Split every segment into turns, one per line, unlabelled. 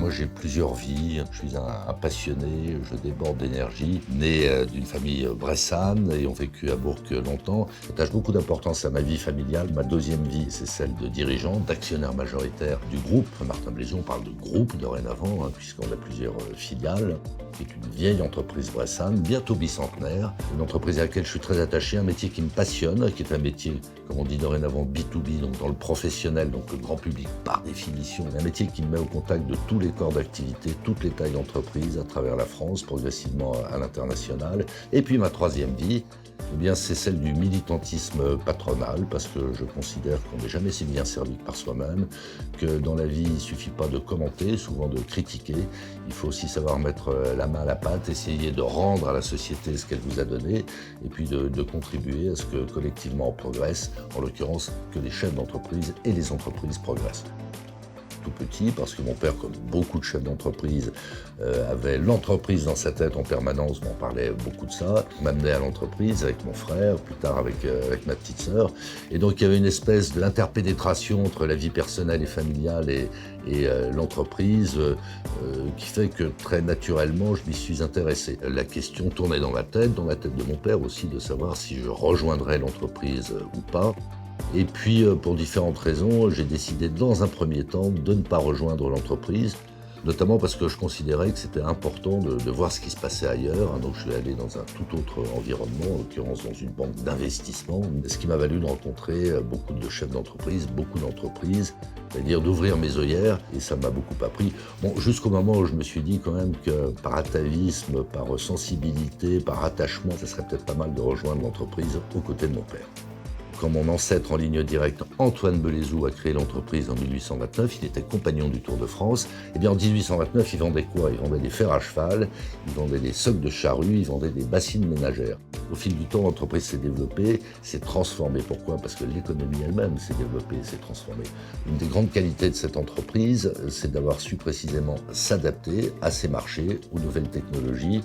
Moi, j'ai plusieurs vies. Je suis un passionné, je déborde d'énergie, né d'une famille bressane, ayant vécu à Bourg longtemps. J'attache beaucoup d'importance à ma vie familiale. Ma deuxième vie, c'est celle de dirigeant, d'actionnaire majoritaire du groupe. Martin Blaison, on parle de groupe dorénavant, puisqu'on a plusieurs filiales. C'est une vieille entreprise bressane, bientôt bicentenaire. Une entreprise à laquelle je suis très attaché, un métier qui me passionne, qui est un métier, comme on dit dorénavant, B2B, donc dans le professionnel, donc le grand public par définition. Un métier qui me met au contact de tous les corps d'activité, toutes les tailles d'entreprise à travers la France, progressivement à l'international. Et puis ma troisième vie, eh bien, c'est celle du militantisme patronal, parce que je considère qu'on n'est jamais si bien servi que par soi-même, que dans la vie, il ne suffit pas de commenter, souvent de critiquer. Il faut aussi savoir mettre la main à la pâte, essayer de rendre à la société ce qu'elle vous a donné, et puis de contribuer à ce que collectivement on progresse, en l'occurrence que les chefs d'entreprise et les entreprises progressent. Tout petit, parce que mon père, comme beaucoup de chefs d'entreprise, avait l'entreprise dans sa tête en permanence. On parlait beaucoup de ça. M'amenait à l'entreprise avec mon frère, plus tard avec ma petite sœur. Et donc il y avait une espèce d'interpénétration entre la vie personnelle et familiale et l'entreprise qui fait que très naturellement je m'y suis intéressé. La question tournait dans la tête de mon père aussi, de savoir si je rejoindrais l'entreprise ou pas. Et puis, pour différentes raisons, j'ai décidé dans un premier temps de ne pas rejoindre l'entreprise, notamment parce que je considérais que c'était important de voir ce qui se passait ailleurs. Donc je suis allé dans un tout autre environnement, en l'occurrence dans une banque d'investissement, ce qui m'a valu de rencontrer beaucoup de chefs d'entreprise, beaucoup d'entreprises, c'est-à-dire d'ouvrir mes œillères, et ça m'a beaucoup appris. Bon, jusqu'au moment où je me suis dit quand même que par atavisme, par sensibilité, par attachement, ça serait peut-être pas mal de rejoindre l'entreprise aux côtés de mon père. Quand mon ancêtre en ligne directe, Antoine Belezou, a créé l'entreprise en 1829, il était compagnon du Tour de France. Et bien en 1829, il vendait quoi? Il vendait des fers à cheval, il vendait des socs de charrue, il vendait des bassines ménagères. Au fil du temps, l'entreprise s'est développée, s'est transformée. Pourquoi? Parce que l'économie elle-même s'est développée, s'est transformée. Une des grandes qualités de cette entreprise, c'est d'avoir su précisément s'adapter à ces marchés, aux nouvelles technologies,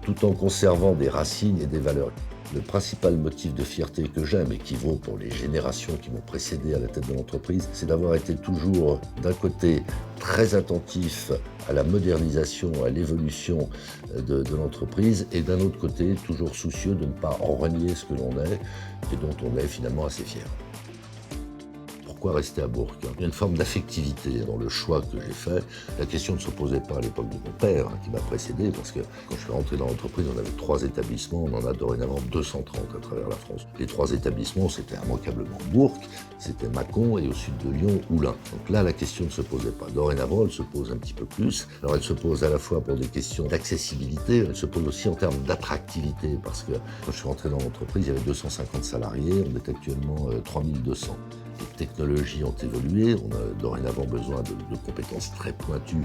tout en conservant des racines et des valeurs. Le principal motif de fierté que j'aime et qui vaut pour les générations qui m'ont précédé à la tête de l'entreprise, c'est d'avoir été toujours, d'un côté, très attentif à la modernisation, à l'évolution de l'entreprise, et d'un autre côté, toujours soucieux de ne pas en renier ce que l'on est et dont on est finalement assez fier. Pourquoi rester à Bourg? Il y a une forme d'affectivité dans le choix que j'ai fait. La question ne se posait pas à l'époque de mon père, qui m'a précédé, parce que quand je suis rentré dans l'entreprise, on avait 3 établissements, on en a dorénavant 230 à travers la France. Les 3 établissements, c'était immanquablement Bourg, c'était Mâcon et au sud de Lyon, Oullins. Donc là, la question ne se posait pas. Dorénavant, elle se pose un petit peu plus. Alors elle se pose à la fois pour des questions d'accessibilité, elle se pose aussi en termes d'attractivité, parce que quand je suis rentré dans l'entreprise, il y avait 250 salariés, on est actuellement 3200. Les technologies ont évolué, on a dorénavant besoin de compétences très pointues.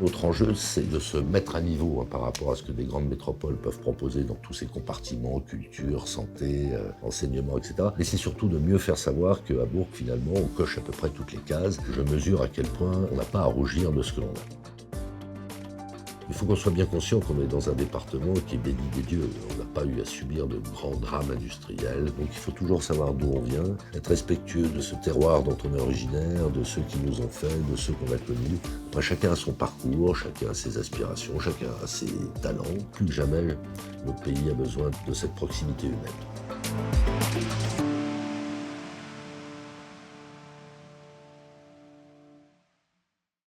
L'autre enjeu, c'est de se mettre à niveau par rapport à ce que des grandes métropoles peuvent proposer dans tous ces compartiments, culture, santé, enseignement, etc. Mais c'est surtout de mieux faire savoir qu'à Bourg, finalement, on coche à peu près toutes les cases. Je mesure à quel point on n'a pas à rougir de ce que l'on a. Il faut qu'on soit bien conscient qu'on est dans un département qui est béni des dieux. On n'a pas eu à subir de grands drames industriels. Donc il faut toujours savoir d'où on vient, être respectueux de ce terroir dont on est originaire, de ceux qui nous ont fait, de ceux qu'on a connus. Après, chacun a son parcours, chacun a ses aspirations, chacun a ses talents. Plus que jamais, notre pays a besoin de cette proximité humaine.